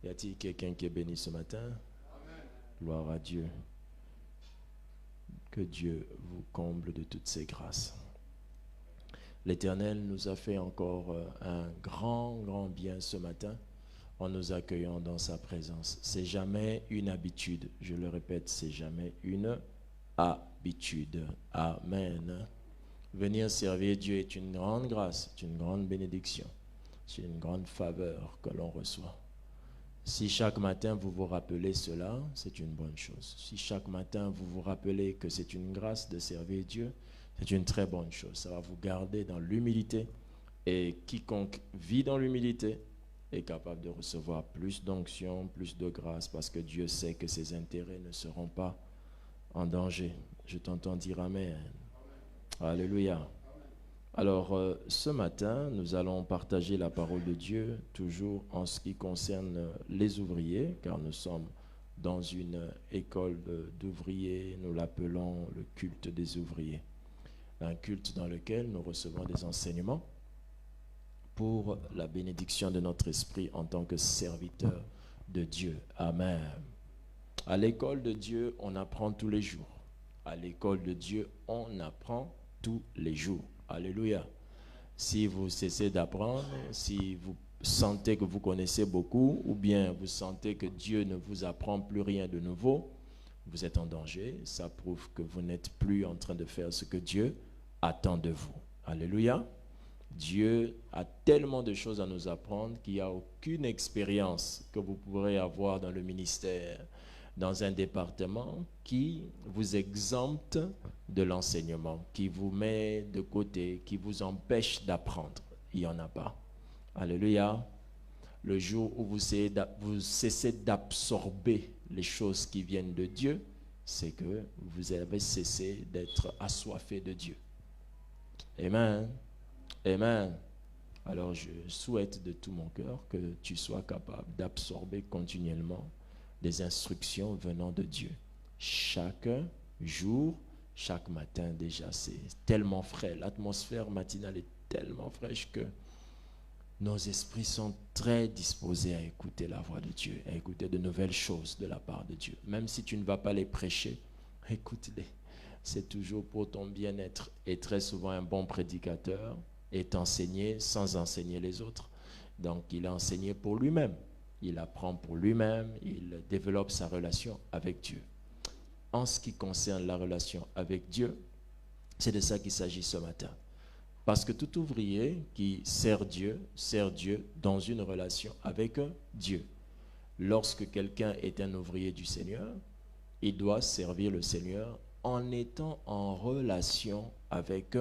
Y a-t-il quelqu'un qui est béni ce matin? Amen. Gloire à Dieu. Que Dieu vous comble de toutes ses grâces. L'Éternel nous a fait encore un grand bien ce matin en nous accueillant dans sa présence. C'est jamais une habitude. Je le répète, c'est jamais une habitude. Amen. Venir servir Dieu est une grande grâce, c'est une grande bénédiction, c'est une grande faveur que l'on reçoit. Si chaque matin vous vous rappelez cela, c'est une bonne chose. Si chaque matin vous vous rappelez que c'est une grâce de servir Dieu, c'est une très bonne chose. Ça va vous garder dans l'humilité. Et quiconque vit dans l'humilité est capable de recevoir plus d'onction, plus de grâce, parce que Dieu sait que ses intérêts ne seront pas en danger. Je t'entends dire Amen. Alléluia. Alors, ce matin, nous allons partager la parole de Dieu, toujours en ce qui concerne les ouvriers, car nous sommes dans une école d'ouvriers, nous l'appelons le culte des ouvriers. Un culte dans lequel nous recevons des enseignements pour la bénédiction de notre esprit en tant que serviteur de Dieu. Amen. À l'école de Dieu, on apprend tous les jours. À l'école de Dieu, on apprend tous les jours. Alléluia. Si vous cessez d'apprendre, si vous sentez que vous connaissez beaucoup, ou bien vous sentez que Dieu ne vous apprend plus rien de nouveau, vous êtes en danger. Ça prouve que vous n'êtes plus en train de faire ce que Dieu attend de vous. Alléluia. Dieu a tellement de choses à nous apprendre qu'il n'y a aucune expérience que vous pourrez avoir dans le ministère, dans un département qui vous exempte de l'enseignement, qui vous met de côté, qui vous empêche d'apprendre. Il n'y en a pas. Alléluia. Le jour où vous cessez d'absorber les choses qui viennent de Dieu, c'est que vous avez cessé d'être assoiffé de Dieu. Amen. Amen. Alors je souhaite de tout mon cœur que tu sois capable d'absorber continuellement des instructions venant de Dieu. Chaque jour, chaque matin déjà, c'est tellement frais. L'atmosphère matinale est tellement fraîche que nos esprits sont très disposés à écouter la voix de Dieu, à écouter de nouvelles choses de la part de Dieu. Même si tu ne vas pas les prêcher, écoute-les. C'est toujours pour ton bien-être. Et très souvent, un bon prédicateur est enseigné sans enseigner les autres. Donc, il a enseigné pour lui-même. Il apprend pour lui-même. Il développe sa relation avec Dieu. En ce qui concerne la relation avec Dieu, c'est de ça qu'il s'agit ce matin. Parce que tout ouvrier qui sert Dieu dans une relation avec Dieu. Lorsque quelqu'un est un ouvrier du Seigneur, il doit servir le Seigneur en étant en relation avec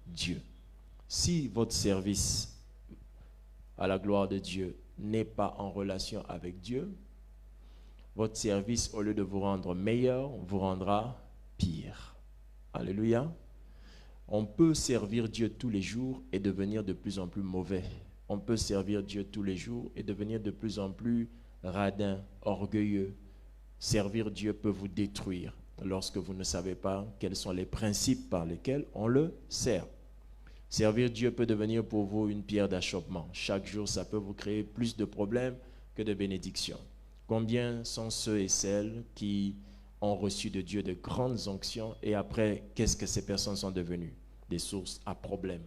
Dieu. Si votre service à la gloire de Dieu n'est pas en relation avec Dieu, votre service, au lieu de vous rendre meilleur, vous rendra pire. Alléluia. On peut servir Dieu tous les jours et devenir de plus en plus mauvais. On peut servir Dieu tous les jours et devenir de plus en plus radin, orgueilleux. Servir Dieu peut vous détruire lorsque vous ne savez pas quels sont les principes par lesquels on le sert. Servir Dieu peut devenir pour vous une pierre d'achoppement. Chaque jour, ça peut vous créer plus de problèmes que de bénédictions. Combien sont ceux et celles qui ont reçu de Dieu de grandes onctions et après, qu'est-ce que ces personnes sont devenues? Des sources à problèmes.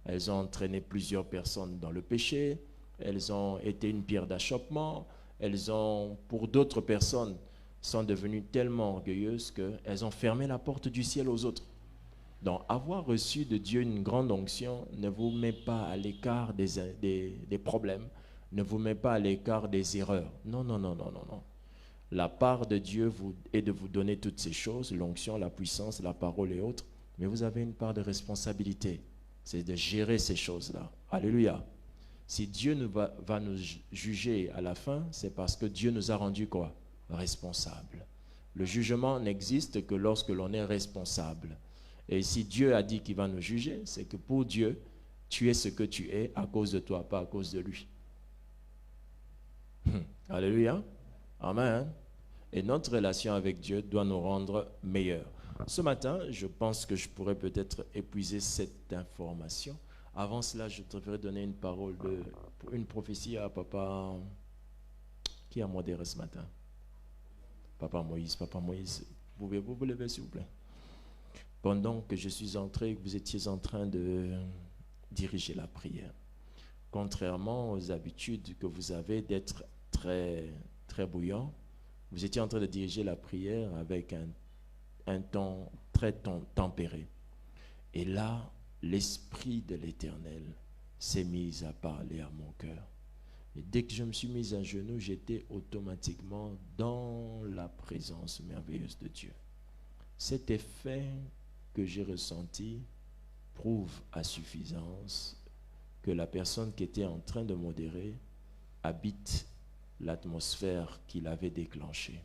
Elles ont entraîné plusieurs personnes dans le péché, elles ont été une pierre d'achoppement, elles ont, pour d'autres personnes, sont devenues tellement orgueilleuses qu'elles ont fermé la porte du ciel aux autres. Donc, avoir reçu de Dieu une grande onction ne vous met pas à l'écart des problèmes, ne vous met pas à l'écart des erreurs. Non, non, non, non, non, non. La part de Dieu est de vous donner toutes ces choses, l'onction, la puissance, la parole et autres, mais vous avez une part de responsabilité. C'est de gérer ces choses-là. Alléluia. Si Dieu va nous juger à la fin, c'est parce que Dieu nous a rendus quoi? Responsables. Le jugement n'existe que lorsque l'on est responsable. Et si Dieu a dit qu'il va nous juger, c'est que pour Dieu, tu es ce que tu es à cause de toi, pas à cause de lui. Alléluia. Amen. Et notre relation avec Dieu doit nous rendre meilleurs. Ce matin, je pense que je pourrais peut-être épuiser cette information. Avant cela, je devrais donner une parole, une prophétie à papa Qui a modéré ce matin? Papa Moïse, pouvez-vous vous lever s'il vous plaît? Pendant que je suis entré, vous étiez en train de diriger la prière. Contrairement aux habitudes que vous avez d'être très, très bouillant, vous étiez en train de diriger la prière avec un ton très tempéré. Et là, l'Esprit de l'Éternel s'est mis à parler à mon cœur. Et dès que je me suis mis à genoux, j'étais automatiquement dans la présence merveilleuse de Dieu. Cet effet que j'ai ressenti prouve à suffisance que la personne qui était en train de modérer habite l'atmosphère qu'il avait déclenchée.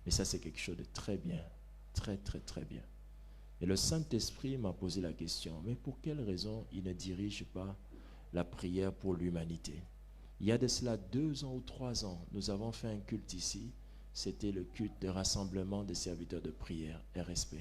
Et ça, c'est quelque chose de très bien, très, très, très bien. Et le Saint-Esprit m'a posé la question, mais pour quelle raison il ne dirige pas la prière pour l'humanité? Il y a de cela 2 ans ou 3 ans, nous avons fait un culte ici. C'était le culte de rassemblement des serviteurs de prière, RSP.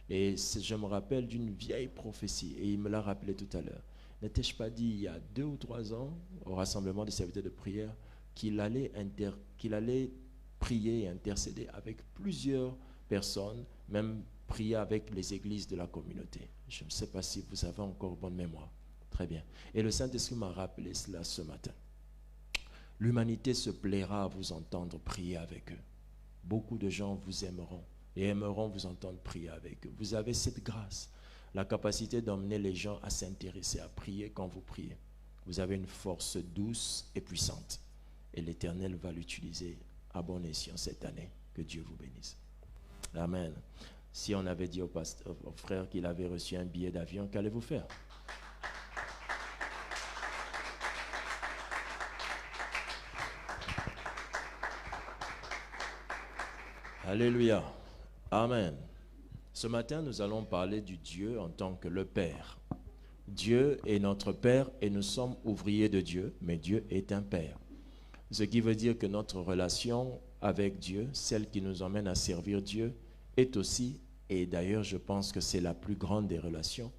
Et je me rappelle d'une vieille prophétie, et il me l'a rappelé tout à l'heure. N'étais-je pas dit il y a 2 ou 3 ans, au rassemblement des serviteurs de prière, qu'il allait prier et intercéder avec plusieurs personnes, même prier avec les églises de la communauté. Je ne sais pas si vous avez encore bonne mémoire. Très bien. Et le Saint-Esprit m'a rappelé cela ce matin. L'humanité se plaira à vous entendre prier avec eux. Beaucoup de gens vous aimeront et aimeront vous entendre prier avec eux. Vous avez cette grâce, la capacité d'emmener les gens à s'intéresser, à prier quand vous priez. Vous avez une force douce et puissante. Et l'Éternel va l'utiliser à bon escient cette année. Que Dieu vous bénisse. Amen. Si on avait dit au frère qu'il avait reçu un billet d'avion, qu'allez-vous faire? Alléluia. Amen. Ce matin, nous allons parler du Dieu en tant que le Père. Dieu est notre Père et nous sommes ouvriers de Dieu, mais Dieu est un Père. Ce qui veut dire que notre relation avec Dieu, celle qui nous emmène à servir Dieu, est aussi, et d'ailleurs je pense que c'est la plus grande des relations.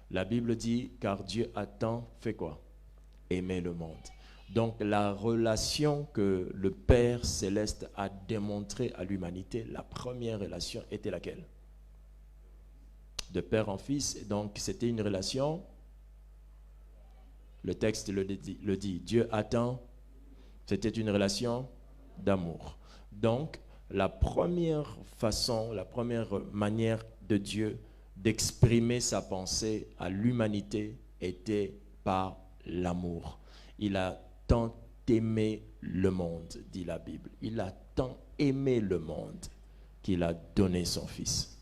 La Bible dit, car Dieu a tant fait quoi? Aimer le monde. Donc la relation que le Père céleste a démontrée à l'humanité, la première relation était laquelle? De père en fils. Donc c'était une relation, le texte le dit, Dieu attend, c'était une relation d'amour. Donc la première façon, la première manière de Dieu d'exprimer sa pensée à l'humanité était par l'amour. Il a tant aimé le monde, dit la Bible. Il a tant aimé le monde qu'il a donné son Fils.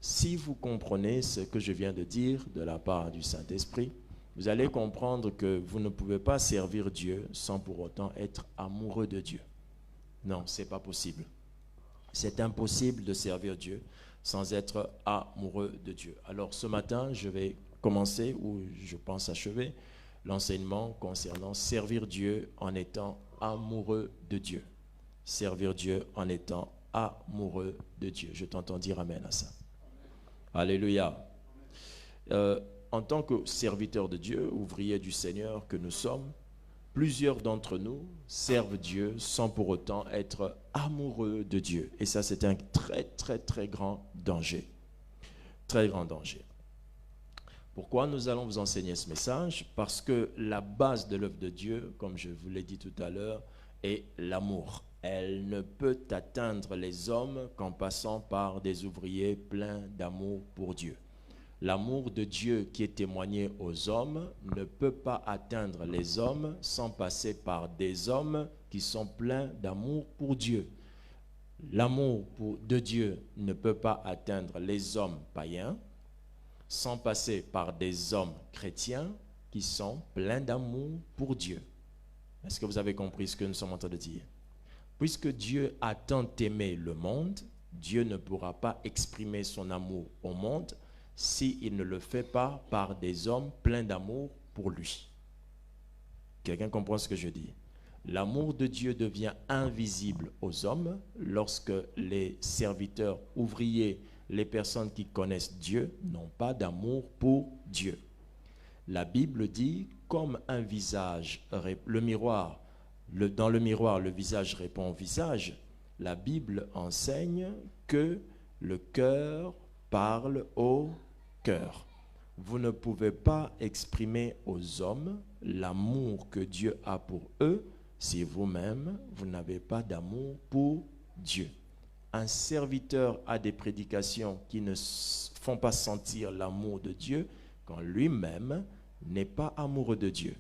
Si vous comprenez ce que je viens de dire de la part du Saint-Esprit, vous allez comprendre que vous ne pouvez pas servir Dieu sans pour autant être amoureux de Dieu. Non, ce n'est pas possible. C'est impossible de servir Dieu sans être amoureux de Dieu. Alors ce matin, je vais commencer, ou je pense achever, l'enseignement concernant servir Dieu en étant amoureux de Dieu. Servir Dieu en étant amoureux de Dieu. Je t'entends dire amen à ça. Alléluia. En tant que serviteurs de Dieu, ouvriers du Seigneur que nous sommes, plusieurs d'entre nous servent Dieu sans pour autant être amoureux de Dieu. Et ça, c'est un très, très, très grand danger. Très grand danger. Pourquoi nous allons vous enseigner ce message? Parce que la base de l'œuvre de Dieu, comme je vous l'ai dit tout à l'heure, est l'amour. Elle ne peut atteindre les hommes qu'en passant par des ouvriers pleins d'amour pour Dieu. L'amour de Dieu qui est témoigné aux hommes ne peut pas atteindre les hommes sans passer par des hommes qui sont pleins d'amour pour Dieu. L'amour de Dieu ne peut pas atteindre les hommes païens sans passer par des hommes chrétiens qui sont pleins d'amour pour Dieu. Est-ce que vous avez compris ce que nous sommes en train de dire? Puisque Dieu a tant aimé le monde, Dieu ne pourra pas exprimer son amour au monde s'il ne le fait pas par des hommes pleins d'amour pour lui. Quelqu'un comprend ce que je dis? L'amour de Dieu devient invisible aux hommes lorsque les serviteurs ouvriers, les personnes qui connaissent Dieu, n'ont pas d'amour pour Dieu. La Bible dit, comme un visage, le miroir Dans le miroir, le visage répond au visage. La Bible enseigne que le cœur parle au cœur. Vous ne pouvez pas exprimer aux hommes l'amour que Dieu a pour eux si vous-même, vous n'avez pas d'amour pour Dieu. Un serviteur a des prédications qui ne font pas sentir l'amour de Dieu quand lui-même n'est pas amoureux de Dieu.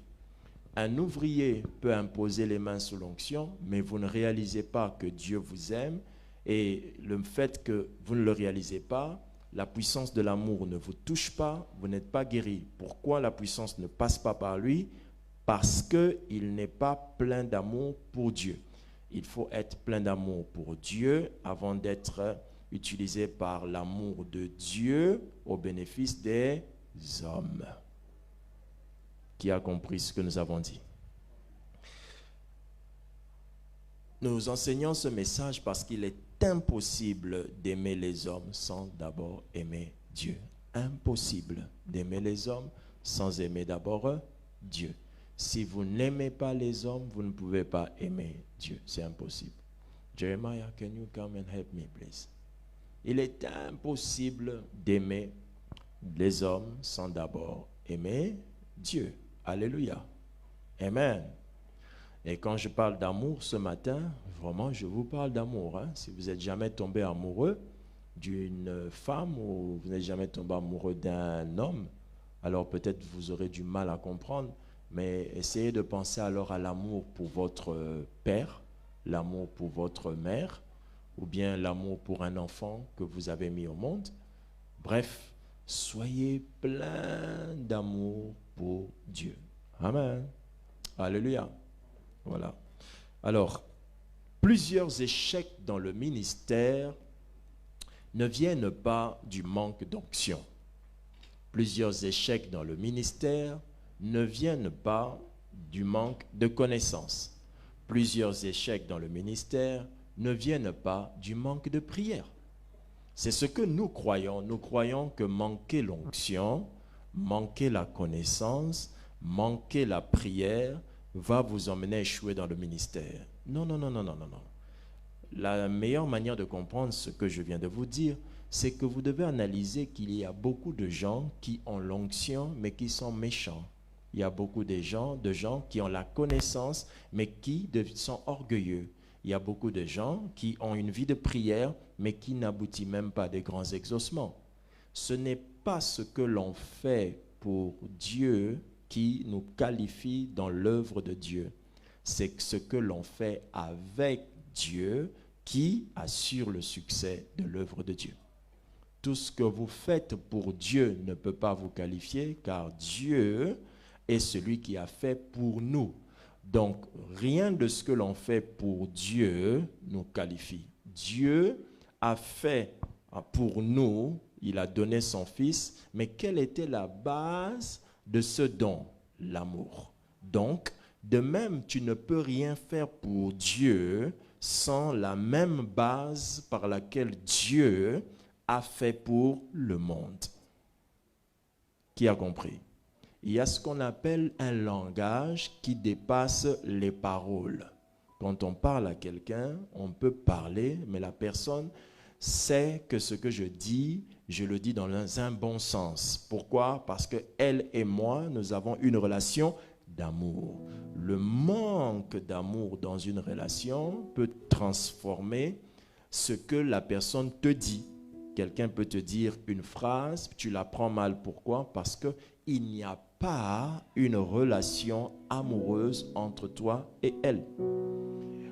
Un ouvrier peut imposer les mains sous l'onction, mais vous ne réalisez pas que Dieu vous aime, et le fait que vous ne le réalisez pas, la puissance de l'amour ne vous touche pas, vous n'êtes pas guéri. Pourquoi la puissance ne passe pas par lui? Parce qu'il n'est pas plein d'amour pour Dieu. Il faut être plein d'amour pour Dieu avant d'être utilisé par l'amour de Dieu au bénéfice des hommes. Qui a compris ce que nous avons dit? Nous enseignons ce message parce qu'il est impossible d'aimer les hommes sans d'abord aimer Dieu. Impossible d'aimer les hommes sans aimer d'abord Dieu. Si vous n'aimez pas les hommes, vous ne pouvez pas aimer Dieu. C'est impossible. Jeremiah, can you come and help me, please? Il est impossible d'aimer les hommes sans d'abord aimer Dieu. Alléluia. Amen. Et quand je parle d'amour ce matin, vraiment, je vous parle d'amour. Hein? Si vous n'êtes jamais tombé amoureux d'une femme ou vous n'êtes jamais tombé amoureux d'un homme, alors peut-être vous aurez du mal à comprendre, mais essayez de penser alors à l'amour pour votre père, l'amour pour votre mère, ou bien l'amour pour un enfant que vous avez mis au monde. Bref, soyez plein d'amour pour Dieu. Amen. Alléluia. Voilà. Alors, plusieurs échecs dans le ministère ne viennent pas du manque d'onction. Plusieurs échecs dans le ministère ne viennent pas du manque de connaissances. Plusieurs échecs dans le ministère ne viennent pas du manque de prière. C'est ce que nous croyons. Nous croyons que manquer l'onction, manquer la connaissance, manquer la prière va vous emmener à échouer dans le ministère. Non, non, non, non, non, non, non. La meilleure manière de comprendre ce que je viens de vous dire, c'est que vous devez analyser qu'il y a beaucoup de gens qui ont l'onction, mais qui sont méchants. Il y a beaucoup de gens qui ont la connaissance, mais qui sont orgueilleux. Il y a beaucoup de gens qui ont une vie de prière, mais qui n'aboutit même pas à des grands exaucements. Ce n'est pas ce que l'on fait pour Dieu qui nous qualifie dans l'œuvre de Dieu. C'est ce que l'on fait avec Dieu qui assure le succès de l'œuvre de Dieu. Tout ce que vous faites pour Dieu ne peut pas vous qualifier, car Dieu est celui qui a fait pour nous. Donc, rien de ce que l'on fait pour Dieu nous qualifie. Dieu a fait pour nous, il a donné son Fils, mais quelle était la base de ce don? L'amour. Donc, de même, tu ne peux rien faire pour Dieu sans la même base par laquelle Dieu a fait pour le monde. Qui a compris? Il y a ce qu'on appelle un langage qui dépasse les paroles. Quand on parle à quelqu'un, on peut parler, mais la personne sait que ce que je dis, je le dis dans un bon sens. Pourquoi? Parce que elle et moi, nous avons une relation d'amour. Le manque d'amour dans une relation peut transformer ce que la personne te dit. Quelqu'un peut te dire une phrase, tu la prends mal. Pourquoi? Parce qu'il n'y a pas une relation amoureuse entre toi et elle.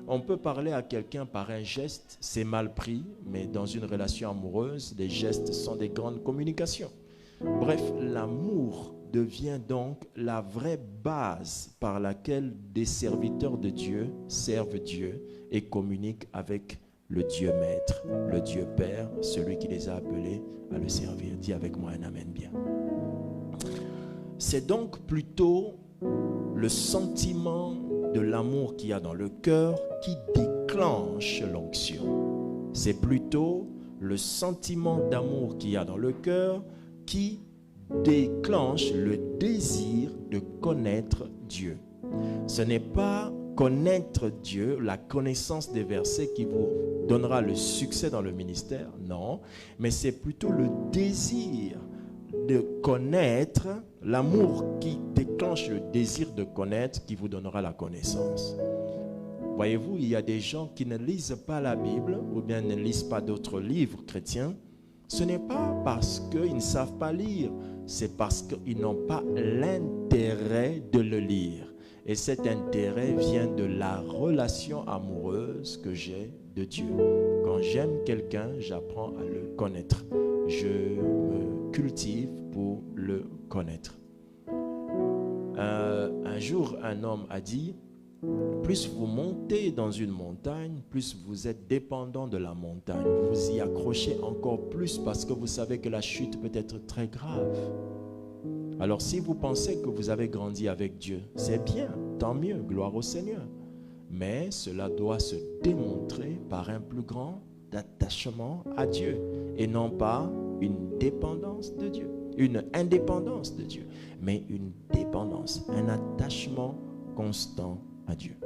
On peut parler à quelqu'un par un geste, c'est mal pris, mais dans une relation amoureuse, les gestes sont des grandes communications. Bref, l'amour devient donc la vraie base par laquelle des serviteurs de Dieu servent Dieu et communiquent avec le Dieu Maître, le Dieu Père, celui qui les a appelés à le servir. Dis avec moi un amen bien. C'est donc plutôt le sentiment de l'amour qu'il y a dans le cœur qui déclenche l'onction. C'est plutôt le sentiment d'amour qu'il y a dans le cœur qui déclenche le désir de connaître Dieu. Ce n'est pas connaître Dieu, la connaissance des versets qui vous donnera le succès dans le ministère, non, mais c'est plutôt le désir de connaître, l'amour qui déclenche le désir de connaître qui vous donnera la connaissance. Voyez-vous, il y a des gens qui ne lisent pas la Bible ou bien ne lisent pas d'autres livres chrétiens. Ce n'est pas parce qu'ils ne savent pas lire, c'est parce qu'ils n'ont pas l'intérêt de le lire. Et cet intérêt vient de la relation amoureuse que j'ai de Dieu. Quand j'aime quelqu'un, j'apprends à le connaître. Je me cultive pour le connaître. Un jour, un homme a dit, plus vous montez dans une montagne, plus vous êtes dépendant de la montagne. Vous vous y accrochez encore plus parce que vous savez que la chute peut être très grave. Alors si vous pensez que vous avez grandi avec Dieu, c'est bien, tant mieux, gloire au Seigneur. Mais cela doit se démontrer par un plus grand attachement à Dieu et non pas une dépendance de Dieu, une indépendance de Dieu, mais une dépendance, un attachement constant à Dieu.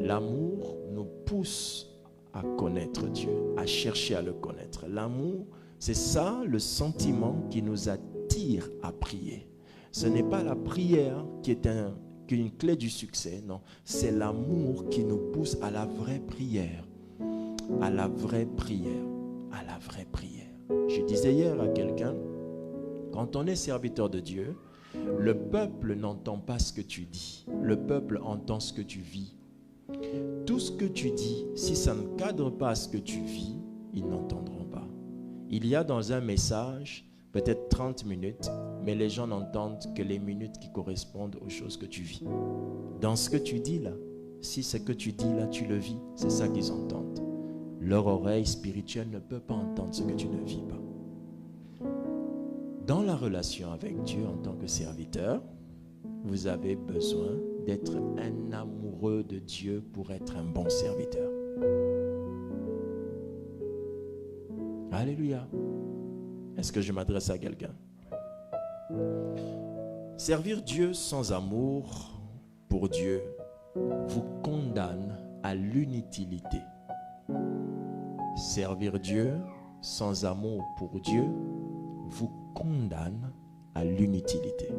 L'amour nous pousse à connaître Dieu, à chercher à le connaître. L'amour, c'est ça le sentiment qui nous attire à prier. Ce n'est pas la prière qui est une clé du succès, non. C'est l'amour qui nous pousse à la vraie prière, à la vraie prière, à la vraie prière. Je disais hier à quelqu'un, quand on est serviteur de Dieu, le peuple n'entend pas ce que tu dis. Le peuple entend ce que tu vis. Tout ce que tu dis, si ça ne cadre pas ce que tu vis, ils n'entendront pas. Il y a dans un message peut-être 30 minutes, mais les gens n'entendent que les minutes qui correspondent aux choses que tu vis. Dans ce que tu dis là, si ce que tu dis là, tu le vis, c'est ça qu'ils entendent. Leur oreille spirituelle ne peut pas entendre ce que tu ne vis pas. Dans la relation avec Dieu en tant que serviteur, vous avez besoin d'être un amoureux de Dieu pour être un bon serviteur. Alléluia. Est-ce que je m'adresse à quelqu'un? Servir Dieu sans amour pour Dieu vous condamne à l'inutilité. Servir Dieu sans amour pour Dieu vous condamne à l'inutilité.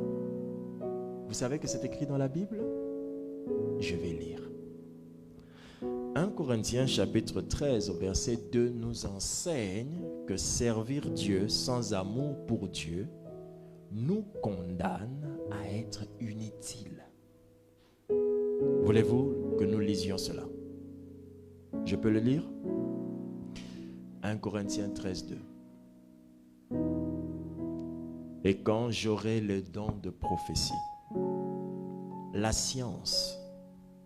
Vous savez que c'est écrit dans la Bible? Je vais lire. 1 Corinthiens chapitre 13 au verset 2 nous enseigne que servir Dieu sans amour pour Dieu nous condamne à être inutiles. Voulez-vous que nous lisions cela? Je peux le lire? 1 Corinthiens 13, 2. Et quand j'aurai le don de prophétie, la science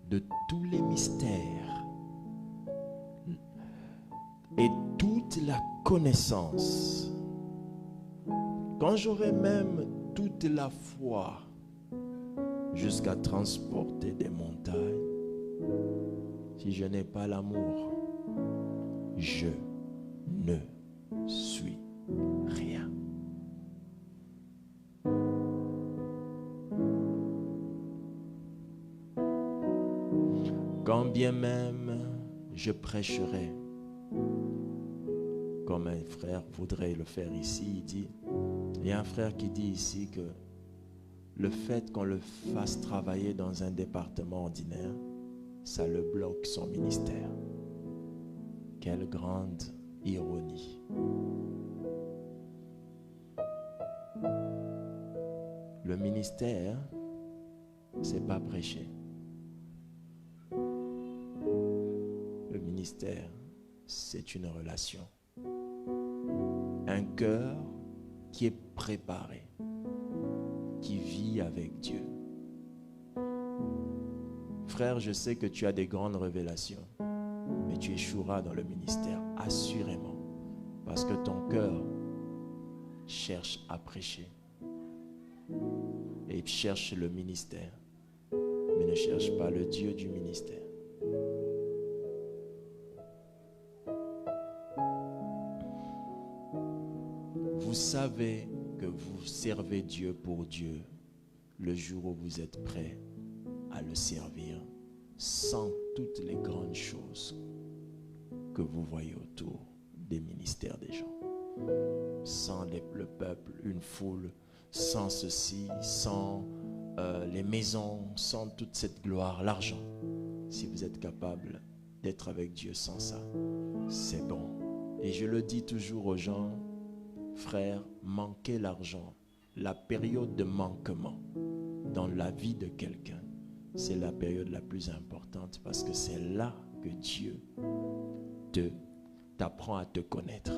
de tous les mystères et toute la connaissance, quand j'aurai même toute la foi jusqu'à transporter des montagnes, si je n'ai pas l'amour, je ne suis rien. Quand bien même je prêcherai, comme un frère voudrait le faire ici, il dit, il y a un frère qui dit ici que le fait qu'on le fasse travailler dans un département ordinaire, ça le bloque son ministère. Quelle grande ironie. Le ministère, c'est pas prêcher. Le ministère, c'est une relation. Un cœur qui est préparé, qui vit avec Dieu. Frère, je sais que tu as des grandes révélations, mais tu échoueras dans le ministère, assurément, parce que ton cœur cherche à prêcher et cherche le ministère, mais ne cherche pas le Dieu du ministère. Vous savez que vous servez Dieu pour Dieu le jour où vous êtes prêt à le servir sans toutes les grandes choses que vous voyez autour des ministères des gens. Sans le peuple, une foule, sans ceci, sans les maisons, sans toute cette gloire, l'argent. Si vous êtes capable d'être avec Dieu sans ça, c'est bon. Et je le dis toujours aux gens, frères, manquez l'argent. La période de manquement dans la vie de quelqu'un, c'est la période la plus importante parce que c'est là que Dieu t'apprend à te connaître.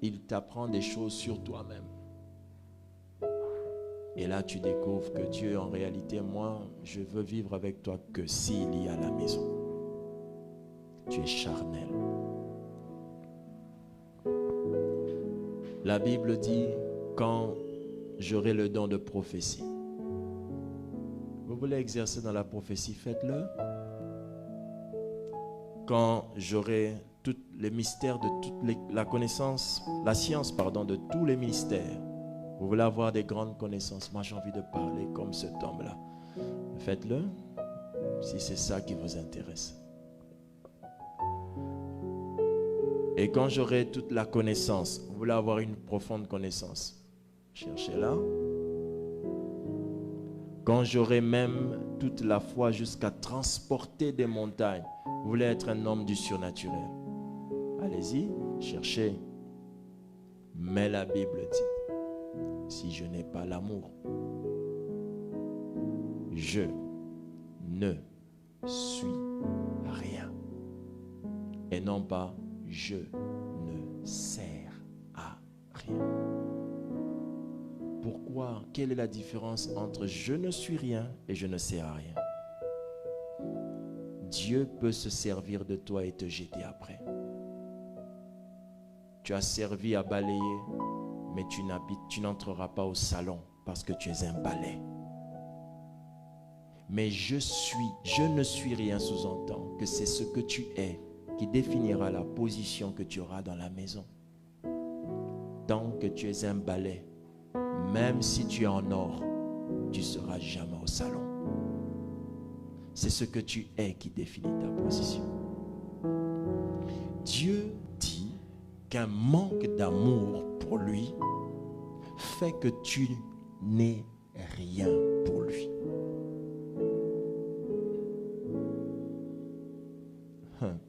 Il t'apprend des choses sur toi-même. Et là, tu découvres que Dieu, en réalité, moi, je veux vivre avec toi que s'il y a la maison. Tu es charnel. La Bible dit, quand j'aurai le don de prophétie. Vous voulez exercer dans la prophétie, faites-le. Quand j'aurai tous les mystères de la connaissance, la science, pardon, de tous les mystères. Vous voulez avoir des grandes connaissances. Moi, j'ai envie de parler comme cet homme-là. Faites-le, si c'est ça qui vous intéresse. Et quand j'aurai toute la connaissance, vous voulez avoir une profonde connaissance, cherchez-la. Quand j'aurai même toute la foi jusqu'à transporter des montagnes, vous voulez être un homme du surnaturel. Allez-y, cherchez. Mais la Bible dit, si je n'ai pas l'amour, je ne suis rien. Et non pas, je ne sers à rien. Pourquoi? Quelle est la différence entre je ne suis rien et je ne sers à rien? Dieu peut se servir de toi et te jeter après. Tu as servi à balayer, mais tu n'entreras pas au salon parce que tu es un balai. Mais je ne suis rien sous-entend que c'est ce que tu es qui définira la position que tu auras dans la maison. Tant que tu es un balai, même si tu es en or, tu ne seras jamais au salon. C'est ce que tu es qui définit ta position. Dieu dit qu'un manque d'amour pour lui fait que tu n'es rien pour lui.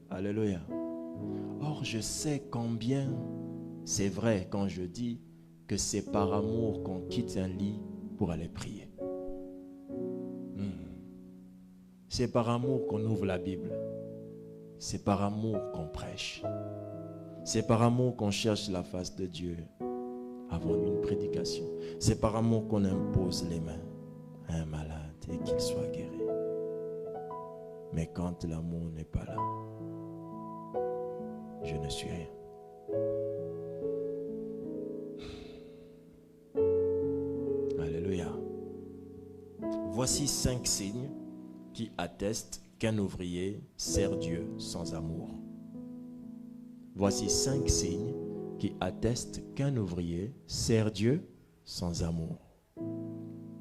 Alléluia. Or, je sais combien c'est vrai quand je dis que c'est par amour qu'on quitte un lit pour aller prier. C'est par amour qu'on ouvre la Bible. C'est par amour qu'on prêche. C'est par amour qu'on cherche la face de Dieu avant une prédication. C'est par amour qu'on impose les mains à un malade et qu'il soit guéri. Mais quand l'amour n'est pas là, je ne suis rien. Alléluia. Voici 5 signes qui attestent qu'un ouvrier sert Dieu sans amour. Voici 5 signes qui attestent qu'un ouvrier sert Dieu sans amour.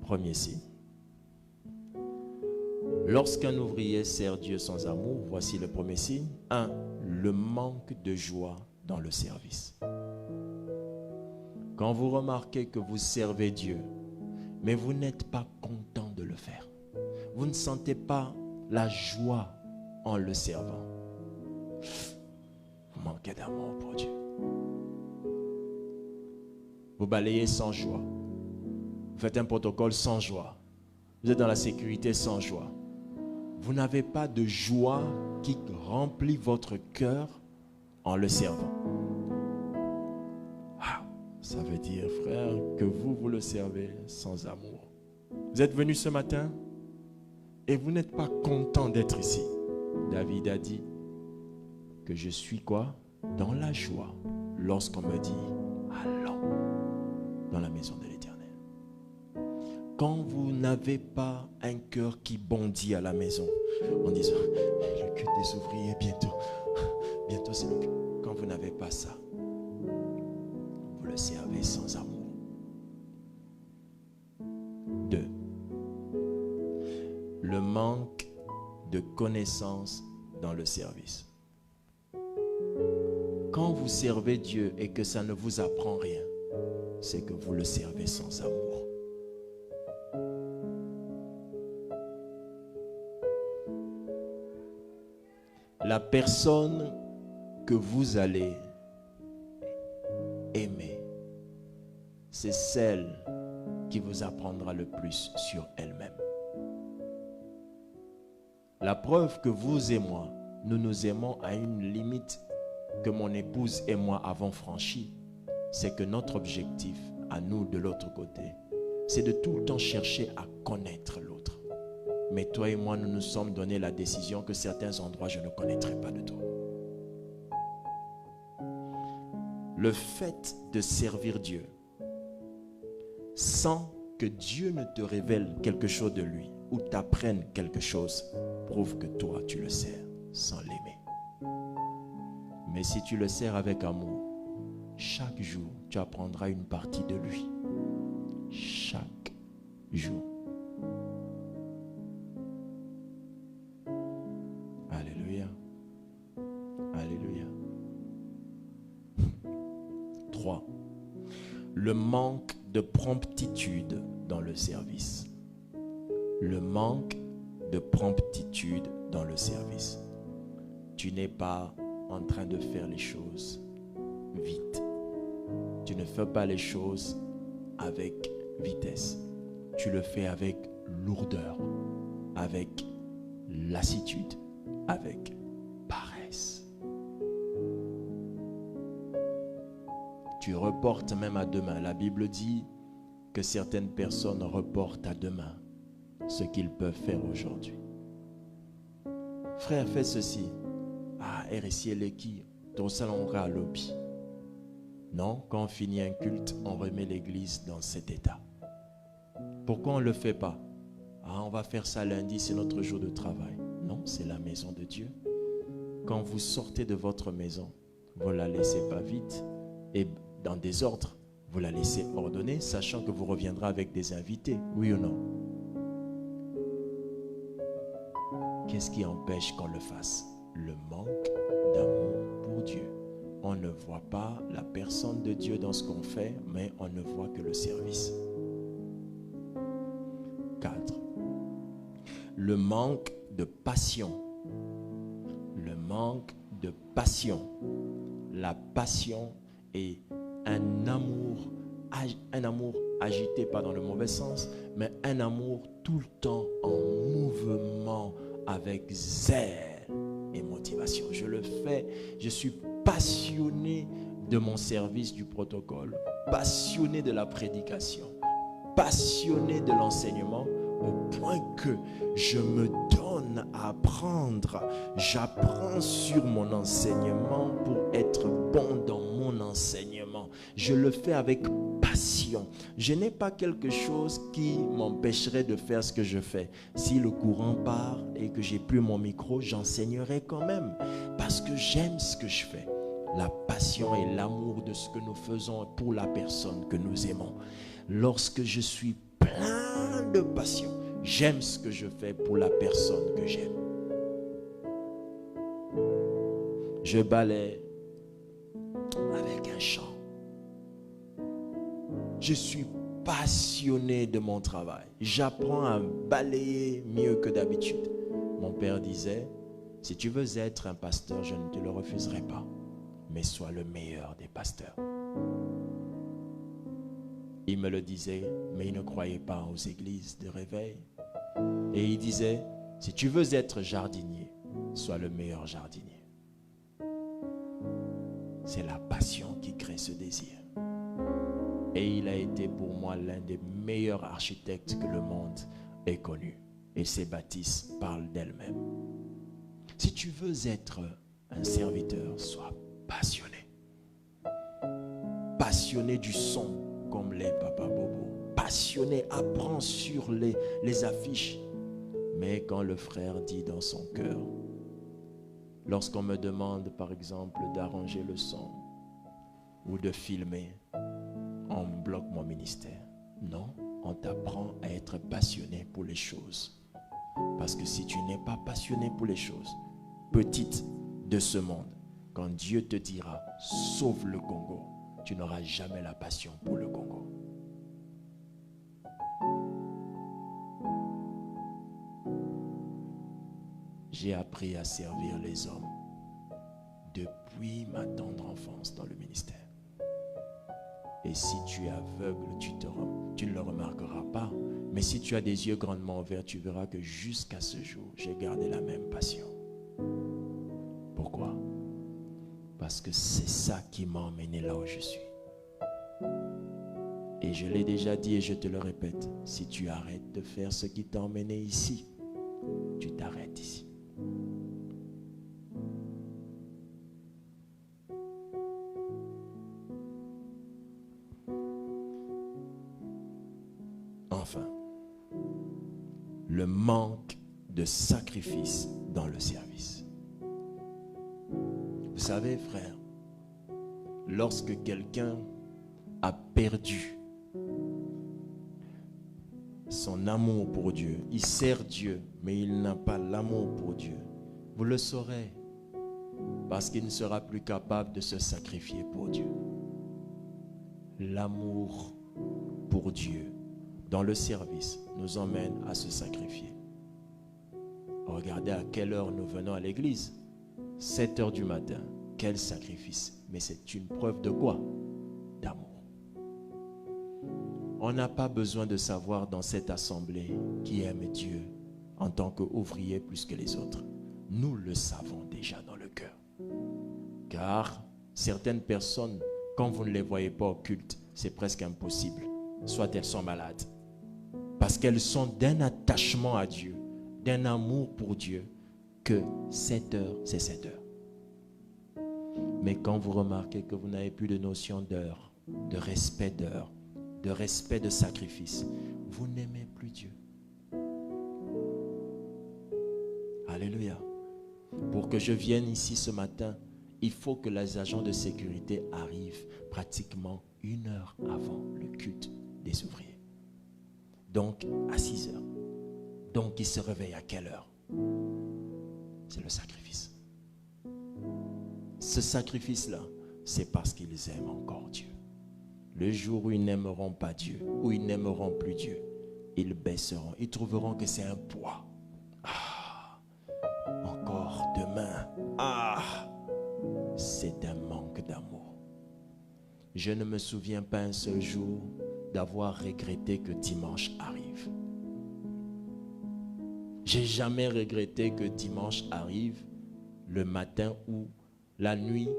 Premier signe. Lorsqu'un ouvrier sert Dieu sans amour, voici le premier signe. 1. Le manque de joie dans le service. Quand vous remarquez que vous servez Dieu, mais vous n'êtes pas content de le faire, vous ne sentez pas la joie en le servant, vous manquez d'amour pour Dieu. Vous balayez sans joie, vous faites un protocole sans joie, vous êtes dans la sécurité sans joie. Vous n'avez pas de joie qui remplit votre cœur en le servant. Ça veut dire, frère, que vous le servez sans amour. Vous êtes venu ce matin et vous n'êtes pas content d'être ici. David a dit que je suis quoi? Dans la joie lorsqu'on me dit allons dans la maison de l'Éternel. Quand vous n'avez pas un cœur qui bondit à la maison, en disant le culte des ouvriers bientôt c'est le culte. Quand vous n'avez pas ça, vous le servez sans amour. 2. le manque de connaissance dans le service. Quand vous servez Dieu et que ça ne vous apprend rien, c'est que vous le servez sans amour. La personne que vous allez aimer, c'est celle qui vous apprendra le plus sur elle-même. La preuve que vous et moi, nous nous aimons à une limite que mon épouse et moi avons franchie, c'est que notre objectif, à nous de l'autre côté, c'est de tout le temps chercher à connaître l'autre. Mais toi et moi, nous nous sommes donné la décision que certains endroits, je ne connaîtrai pas de toi. Le fait de servir Dieu sans que Dieu ne te révèle quelque chose de lui ou t'apprenne quelque chose prouve que toi, tu le sers sans l'aimer. Mais si tu le sers avec amour, chaque jour, tu apprendras une partie de lui. Chaque jour. Alléluia. Alléluia. 3. Le manque de promptitude dans le service. Le manque de promptitude dans le service. Tu n'es pas en train de faire les choses vite. Tu ne fais pas les choses avec vitesse. Tu le fais avec lourdeur, avec lassitude, avec paresse. Tu reportes même à demain. La Bible dit que certaines personnes reportent à demain ce qu'ils peuvent faire aujourd'hui. Frère, fais ceci. Ah, RSI et l'équipe, ton salon à lobby. Non, quand on finit un culte, on remet l'église dans cet état. Pourquoi on ne le fait pas? Ah, on va faire ça lundi, c'est notre jour de travail. Non, c'est la maison de Dieu. Quand vous sortez de votre maison, vous ne la laissez pas vite et dans des ordres. Vous la laissez ordonner, sachant que vous reviendrez avec des invités. Oui ou non? Qu'est-ce qui empêche qu'on le fasse? Le manque d'amour pour Dieu. On ne voit pas la personne de Dieu dans ce qu'on fait, mais on ne voit que le service. 4. Le manque de passion. Le manque de passion. La passion est un amour agité, pas dans le mauvais sens, mais un amour tout le temps en mouvement avec zèle et motivation. Je le fais, je suis passionné de mon service du protocole, passionné de la prédication, passionné de l'enseignement, au point que je me donne à apprendre. J'apprends sur mon enseignement pour être bon dans mon enseignement. Je le fais avec passion. Je n'ai pas quelque chose qui m'empêcherait de faire ce que je fais. Si le courant part et que j'ai plus mon micro, j'enseignerai quand même parce que j'aime ce que je fais. La passion et l'amour de ce que nous faisons pour la personne que nous aimons. Lorsque je suis plein de passion, j'aime ce que je fais pour la personne que j'aime. Je balaie avec un chant. Je suis passionné de mon travail. J'apprends à balayer mieux que d'habitude. Mon père disait, si tu veux être un pasteur, je ne te le refuserai pas, mais sois le meilleur des pasteurs. Il me le disait, mais il ne croyait pas aux églises de réveil. Et il disait, si tu veux être jardinier, sois le meilleur jardinier. C'est la passion qui crée ce désir. Et il a été pour moi l'un des meilleurs architectes que le monde ait connu. Et ses bâtisses parlent d'elles-mêmes. Si tu veux être un serviteur, sois passionné. Passionné du son, comme les Papa Bobo. Passionné, apprends sur les affiches. Mais quand le frère dit dans son cœur, lorsqu'on me demande par exemple d'arranger le son ou de filmer, on bloque mon ministère. Non, on t'apprend à être passionné pour les choses. Parce que si tu n'es pas passionné pour les choses petites de ce monde, quand Dieu te dira « sauve le Congo », tu n'auras jamais la passion pour le Congo. J'ai appris à servir les hommes depuis ma tendre enfance dans le ministère. Et si tu es aveugle, tu ne le remarqueras pas. Mais si tu as des yeux grandement ouverts, tu verras que jusqu'à ce jour, j'ai gardé la même passion. Pourquoi? Parce que c'est ça qui m'a emmené là où je suis. Et je l'ai déjà dit et je te le répète, si tu arrêtes de faire ce qui t'a emmené ici, tu t'arrêtes ici. Enfin, le manque de sacrifice dans le service. Vous savez, frère, lorsque quelqu'un a perdu son amour pour Dieu, il sert Dieu, mais il n'a pas l'amour pour Dieu, vous le saurez, parce qu'il ne sera plus capable de se sacrifier pour Dieu. L'amour pour Dieu dans le service nous emmène à se sacrifier. Regardez à quelle heure nous venons à l'église. 7 heures du matin. Quel sacrifice. Mais c'est une preuve de quoi? D'amour. On n'a pas besoin de savoir dans cette assemblée qui aime Dieu en tant qu'ouvrier plus que les autres. Nous le savons déjà dans le cœur. Car certaines personnes, quand vous ne les voyez pas au culte, c'est presque impossible. Soit elles sont malades. Parce qu'elles sont d'un attachement à Dieu, d'un amour pour Dieu, que 7 heures, c'est 7 heures. Mais quand vous remarquez que vous n'avez plus de notion d'heure, de respect de sacrifice, vous n'aimez plus Dieu. Alléluia. Pour que je vienne ici ce matin, il faut que les agents de sécurité arrivent pratiquement 1 heure avant le culte des ouvriers. Donc, à 6 heures. Donc, ils se réveillent à quelle heure? C'est le sacrifice. Ce sacrifice-là, c'est parce qu'ils aiment encore Dieu. Le jour où ils n'aimeront pas Dieu, où ils n'aimeront plus Dieu, ils baisseront. Ils trouveront que c'est un poids. Ah, encore demain. Ah, c'est un manque d'amour. Je ne me souviens pas un seul jour d'avoir regretté que dimanche arrive. J'ai jamais regretté que dimanche arrive le matin où la nuit,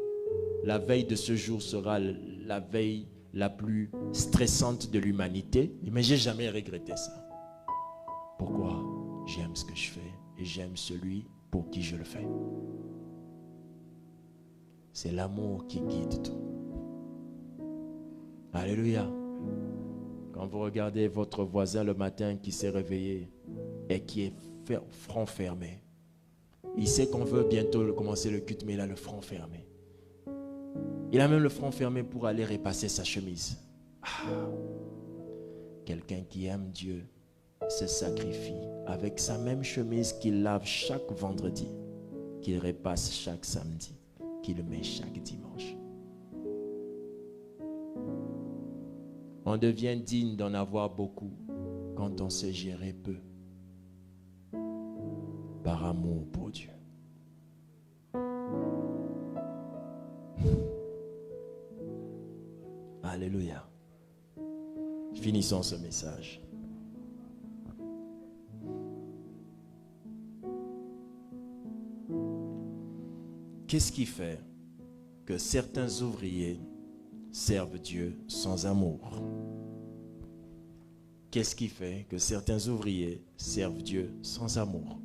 la veille de ce jour sera la veille la plus stressante de l'humanité. Mais j'ai jamais regretté ça. Pourquoi? J'aime ce que je fais et j'aime celui pour qui je le fais. C'est l'amour qui guide tout. Alléluia. Quand vous regardez votre voisin le matin qui s'est réveillé et qui est front fermé, il sait qu'on veut bientôt commencer le culte, mais il a le front fermé. Il a même le front fermé pour aller repasser sa chemise. Ah. Quelqu'un qui aime Dieu se sacrifie avec sa même chemise qu'il lave chaque vendredi, qu'il repasse chaque samedi, qu'il met chaque dimanche. On devient digne d'en avoir beaucoup quand on sait gérer peu. Par amour pour Dieu. Alléluia. Finissons ce message. Qu'est-ce qui fait que certains ouvriers servent Dieu sans amour? Qu'est-ce qui fait que certains ouvriers servent Dieu sans amour?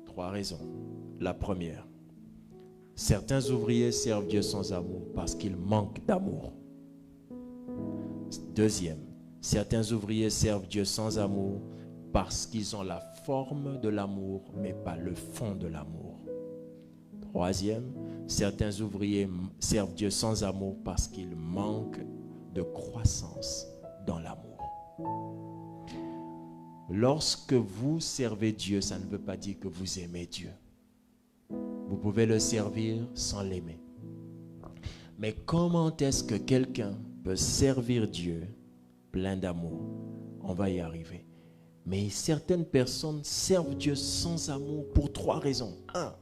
3 raisons. La première, certains ouvriers servent Dieu sans amour parce qu'ils manquent d'amour. Deuxième, certains ouvriers servent Dieu sans amour parce qu'ils ont la forme de l'amour, mais pas le fond de l'amour. Troisième, certains ouvriers servent Dieu sans amour parce qu'ils manquent de croissance dans l'amour. Lorsque vous servez Dieu, ça ne veut pas dire que vous aimez Dieu. Vous pouvez le servir sans l'aimer. Mais comment est-ce que quelqu'un peut servir Dieu plein d'amour? On va y arriver. Mais certaines personnes servent Dieu sans amour pour 3 raisons. 1,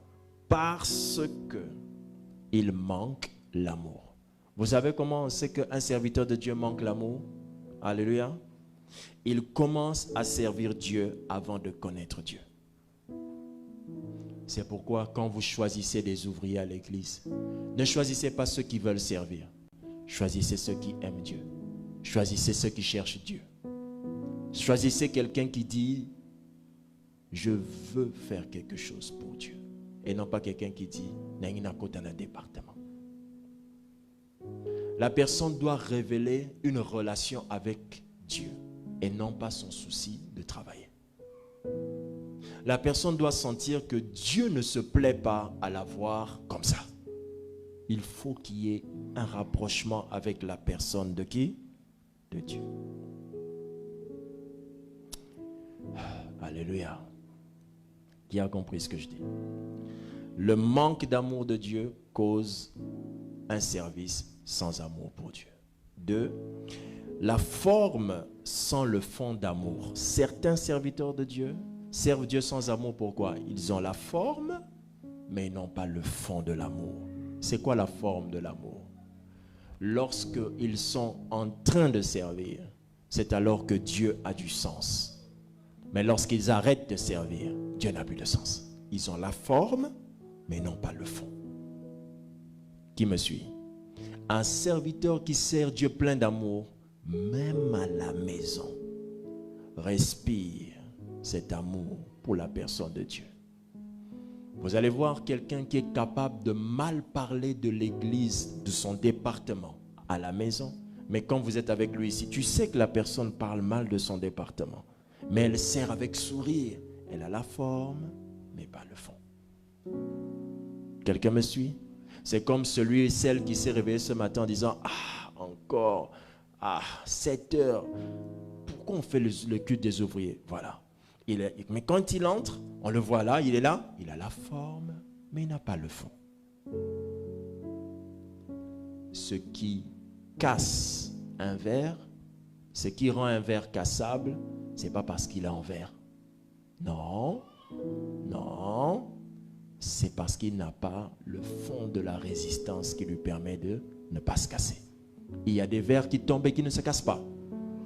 parce qu'il manque l'amour. Vous savez comment on sait qu'un serviteur de Dieu manque l'amour? Alléluia. Il commence à servir Dieu avant de connaître Dieu. C'est pourquoi quand vous choisissez des ouvriers à l'église, ne choisissez pas ceux qui veulent servir. Choisissez ceux qui aiment Dieu. Choisissez ceux qui cherchent Dieu. Choisissez quelqu'un qui dit « Je veux faire quelque chose pour Dieu ». Et non pas quelqu'un qui dit « N'a pas un département ». La personne doit révéler une relation avec Dieu et non pas son souci de travailler. La personne doit sentir que Dieu ne se plaît pas à la voir comme ça. Il faut qu'il y ait un rapprochement avec la personne de qui? De Dieu. Alléluia. Qui a compris ce que je dis? Le manque d'amour de Dieu cause un service sans amour pour Dieu. 2, la forme sans le fond d'amour. Certains serviteurs de Dieu servent Dieu sans amour. Pourquoi? Ils ont la forme, mais ils n'ont pas le fond de l'amour. C'est quoi la forme de l'amour? Lorsqu'ils sont en train de servir, c'est alors que Dieu a du sens. Mais lorsqu'ils arrêtent de servir, Dieu n'a plus de sens. Ils ont la forme, mais non pas le fond. Qui me suit? Un serviteur qui sert Dieu plein d'amour, même à la maison, respire cet amour pour la personne de Dieu. Vous allez voir quelqu'un qui est capable de mal parler de l'église, de son département à la maison. Mais quand vous êtes avec lui ici, tu sais que la personne parle mal de son département. Mais elle sert avec sourire. Elle a la forme, mais pas le fond. Quelqu'un me suit? C'est comme celui et celle qui s'est réveillé ce matin en disant « Ah, encore, 7 heures. Pourquoi on fait le culte des ouvriers ?» Voilà. Mais quand il entre, on le voit là, il est là. Il a la forme, mais il n'a pas le fond. Ce qui casse un verre, ce qui rend un verre cassable, ce n'est pas parce qu'il est en verre. Non, non. C'est parce qu'il n'a pas le fond de la résistance qui lui permet de ne pas se casser. Il y a des verres qui tombent et qui ne se cassent pas.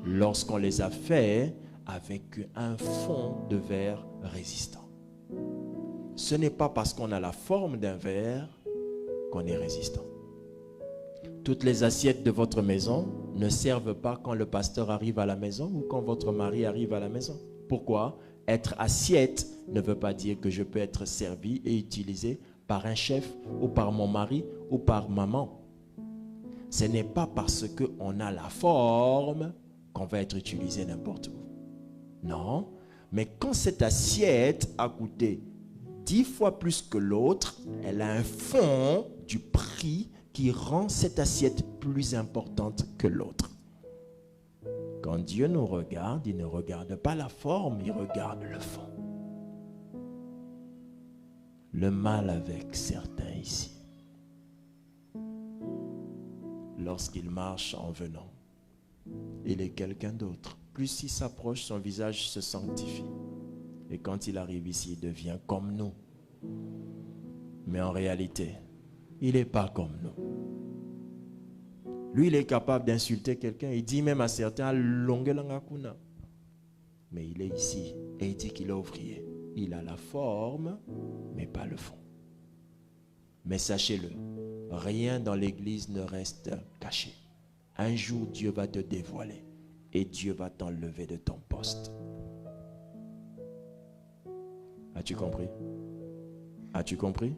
Lorsqu'on les a faits avec un fond de verre résistant. Ce n'est pas parce qu'on a la forme d'un verre qu'on est résistant. Toutes les assiettes de votre maison ne servent pas quand le pasteur arrive à la maison ou quand votre mari arrive à la maison. Pourquoi? Être assiette ne veut pas dire que je peux être servi et utilisé par un chef ou par mon mari ou par maman. Ce n'est pas parce qu'on a la forme qu'on va être utilisé n'importe où. Non, mais quand cette assiette a coûté 10 fois plus que l'autre, elle a un fond du prix qui rend cette assiette plus importante que l'autre. Quand Dieu nous regarde, il ne regarde pas la forme, il regarde le fond. Le mal avec certains ici, lorsqu'il marche en venant, il est quelqu'un d'autre. Plus il s'approche, son visage se sanctifie. Et quand il arrive ici, il devient comme nous. Mais en réalité, il n'est pas comme nous. Lui, il est capable d'insulter quelqu'un. Il dit même à certains, mais il est ici et il dit qu'il est ouvrier. Il a la forme, mais pas le fond. Mais sachez-le, rien dans l'église ne reste caché. Un jour, Dieu va te dévoiler et Dieu va t'enlever de ton poste. As-tu compris? As-tu compris?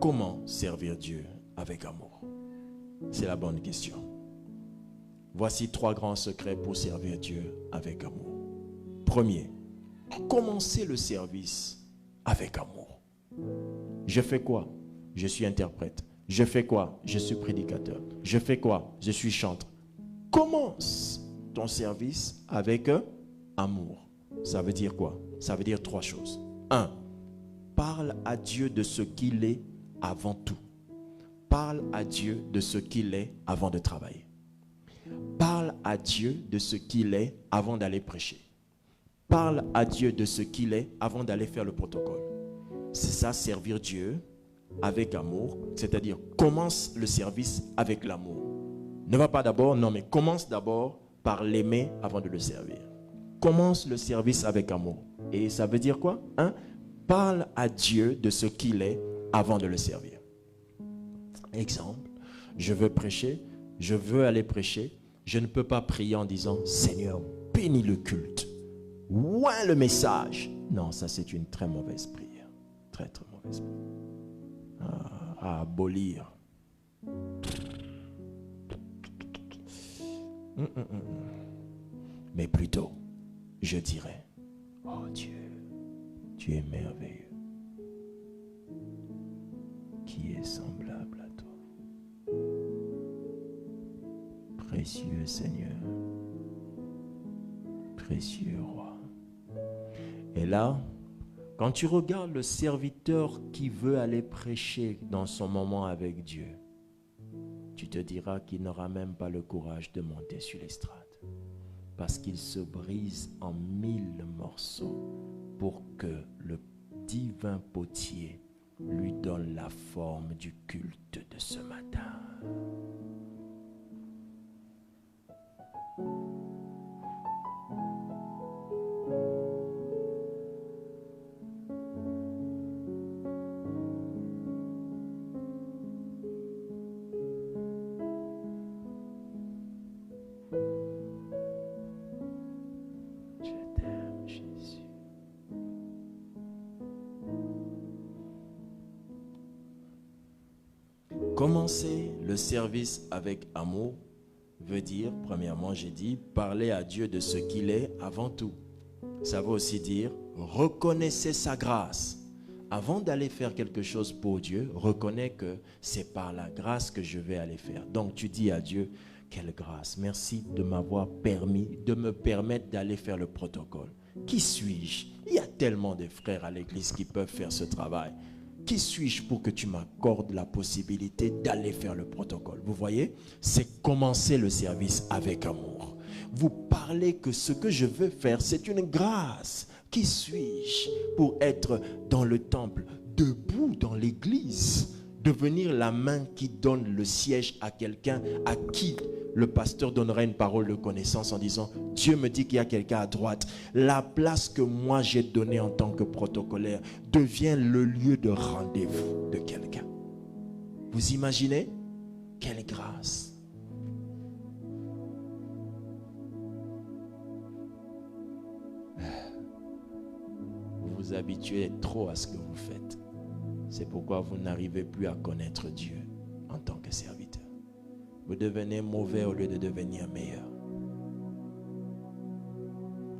Comment servir Dieu avec amour? C'est la bonne question. Voici 3 grands secrets pour servir Dieu avec amour. Premier, commencez le service avec amour. Je fais quoi? Je suis interprète. Je fais quoi? Je suis prédicateur. Je fais quoi? Je suis chanteur. Commence ton service avec amour. Ça veut dire quoi? Ça veut dire 3 choses. 1. Parle à Dieu de ce qu'il est avant tout. Parle à Dieu de ce qu'il est avant de travailler. Parle à Dieu de ce qu'il est avant d'aller prêcher. Parle à Dieu de ce qu'il est avant d'aller faire le protocole. C'est ça, servir Dieu avec amour, c'est-à-dire commence le service avec l'amour. Ne va pas d'abord, non, mais commence d'abord par l'aimer avant de le servir. Commence le service avec amour. Et ça veut dire quoi? 1. Parle à Dieu de ce qu'il est avant de le servir. Exemple, je veux prêcher, je veux aller prêcher, je ne peux pas prier en disant « Seigneur, bénis le culte, oint le message ». Non, ça c'est une très mauvaise prière. Très, très mauvaise prière. À abolir. Mais plutôt, je dirais, oh Dieu, tu es merveilleux. Qui est semblable à toi? Précieux Seigneur, précieux Roi. Et là, quand tu regardes le serviteur qui veut aller prêcher dans son moment avec Dieu, tu te diras qu'il n'aura même pas le courage de monter sur l'estrade. Parce qu'il se brise en 1000 morceaux pour que le divin potier lui donne la forme du culte de ce matin. Commencer le service avec amour veut dire, premièrement, j'ai dit, parler à Dieu de ce qu'il est avant tout. Ça veut aussi dire, reconnaissez sa grâce. Avant d'aller faire quelque chose pour Dieu, reconnais que c'est par la grâce que je vais aller faire. Donc tu dis à Dieu, quelle grâce, merci de m'avoir permis, de me permettre d'aller faire le protocole. Qui suis-je? Il y a tellement de frères à l'église qui peuvent faire ce travail. Qui suis-je pour que tu m'accordes la possibilité d'aller faire le protocole? Vous voyez, c'est commencer le service avec amour. Vous parlez que ce que je veux faire, c'est une grâce. Qui suis-je pour être dans le temple, debout dans l'église, devenir la main qui donne le siège à quelqu'un à qui le pasteur donnera une parole de connaissance en disant « Dieu me dit qu'il y a quelqu'un à droite. La place que moi j'ai donnée en tant que protocolaire devient le lieu de rendez-vous de quelqu'un. » Vous imaginez? Quelle grâce! Vous vous habituez trop à ce que vous faites. C'est pourquoi vous n'arrivez plus à connaître Dieu en tant que serviteur. Vous devenez mauvais au lieu de devenir meilleur.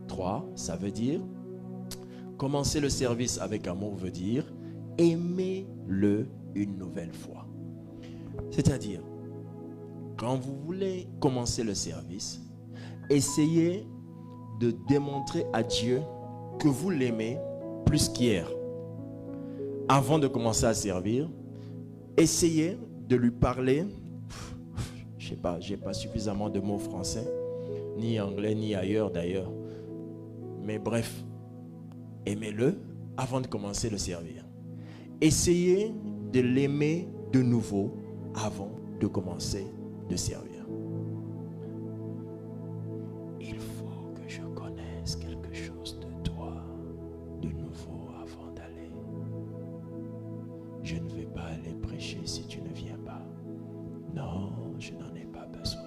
3, ça veut dire, commencer le service avec amour veut dire, aimez-le une nouvelle fois. C'est-à-dire, quand vous voulez commencer le service, essayez de démontrer à Dieu que vous l'aimez plus qu'hier. Avant de commencer à servir, essayez de lui parler. Je sais pas, j'ai pas suffisamment de mots français, ni anglais, ni ailleurs d'ailleurs. Mais bref, aimez-le avant de commencer le servir. Essayez de l'aimer de nouveau avant de commencer de servir. Il faut que je connaisse quelque chose de toi de nouveau avant d'aller. Je ne vais pas aller prêcher si tu ne viens pas. Non, je n'en ai pas besoin.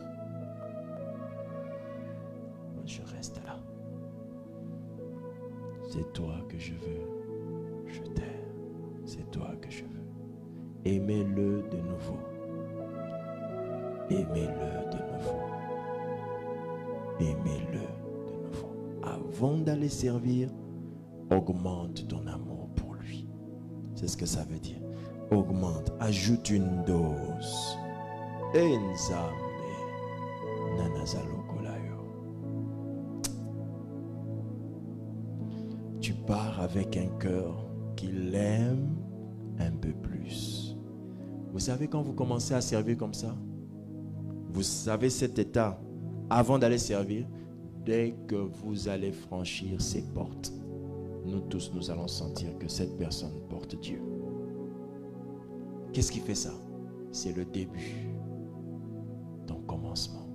Je reste là. C'est toi que je veux. Je t'aime. C'est toi que je veux. Aimez-le de nouveau. Aimez-le de nouveau. Aimez-le de nouveau. Avant d'aller servir, augmente ton amour pour lui. C'est ce que ça veut dire. Augmente, ajoute une dose. Enzambe nanazalokolayo. tu pars avec un cœur qui l'aime un peu plus. Vous savez, quand vous commencez à servir comme ça, vous savez cet état, avant d'aller servir, dès que vous allez franchir ces portes, nous tous, nous allons sentir que cette personne porte Dieu. Qu'est-ce qui fait ça? C'est le début, ton commencement.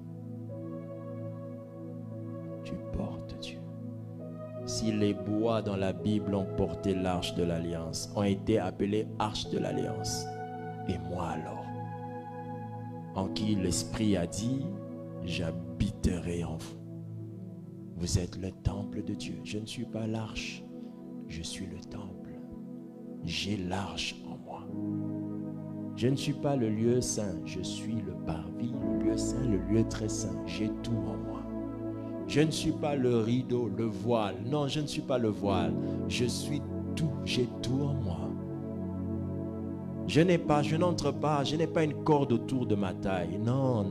Tu portes Dieu. Si les bois dans la Bible ont porté l'arche de l'Alliance, ont été appelés arche de l'Alliance, et moi alors, en qui l'Esprit a dit, j'habiterai en vous. Vous êtes le temple de Dieu. Je ne suis pas l'arche, je suis le temple. J'ai l'arche en moi. Je ne suis pas le lieu saint, je suis le parvis, le lieu saint, le lieu très saint. J'ai tout en moi. Je ne suis pas le rideau, le voile. Non, je ne suis pas le voile. Je suis tout, j'ai tout en moi. Je n'entre pas, je n'ai pas une corde autour de ma taille. Non.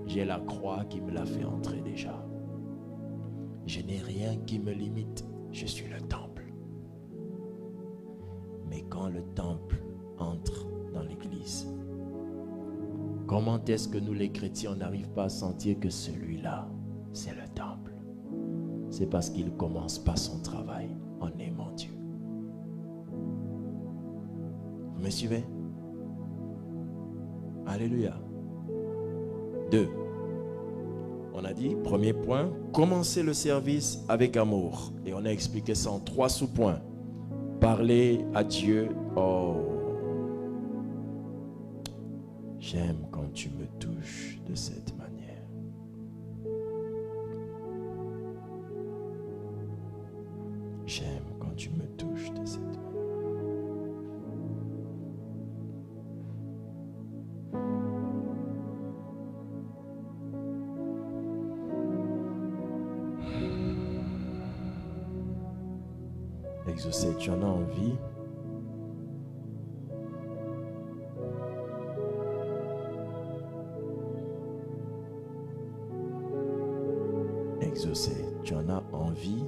J'ai la croix qui me l'a fait entrer déjà. Je n'ai rien qui me limite. Je suis le temple. Mais quand le temple entre dans l'église, comment est-ce que nous les chrétiens n'arrivons pas à sentir que celui-là, c'est le temple? C'est parce qu'il commence pas son travail en aimant Dieu. Vous me suivez? Alléluia. 2. On a dit, premier point, commencer le service avec amour. Et on a expliqué ça en 3 sous-points. Parler à Dieu. Oh, j'aime quand tu me touches de cette manière. J'aime quand tu me touches de cette manière. Exaucé, tu en as envie? Exaucé, tu en as envie?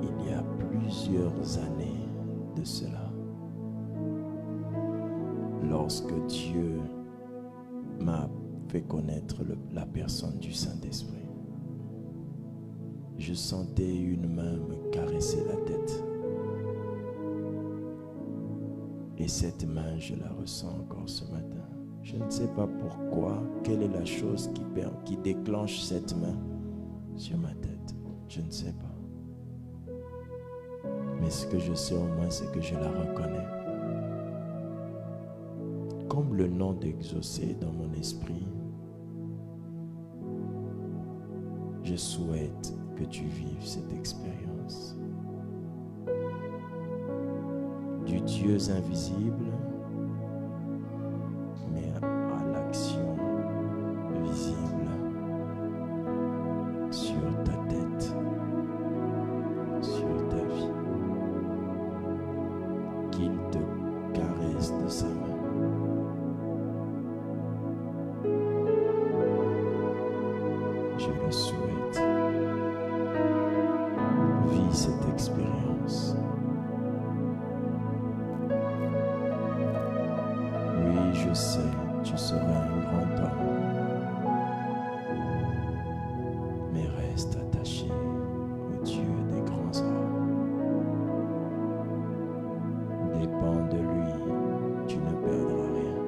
Il y a plusieurs années de cela, lorsque Dieu m'a fait connaître la personne du Saint-Esprit, je sentais une main me caresser la tête. Et cette main, je la ressens encore ce matin. Je ne sais pas pourquoi, quelle est la chose qui déclenche cette main sur ma tête. Je ne sais pas. Mais ce que je sais au moins, c'est que je la reconnais. Comme le nom d'Exaucé dans mon esprit, je souhaite que tu vives cette expérience du Dieu invisible, mais à l'action visible sur ta tête, sur ta vie. Qu'il te caresse de sa main. Je le souhaite. Vis cette expérience. Oui, je sais, tu seras un grand homme. Mais reste attaché au Dieu des grands hommes. Dépends de lui, tu ne perdras rien.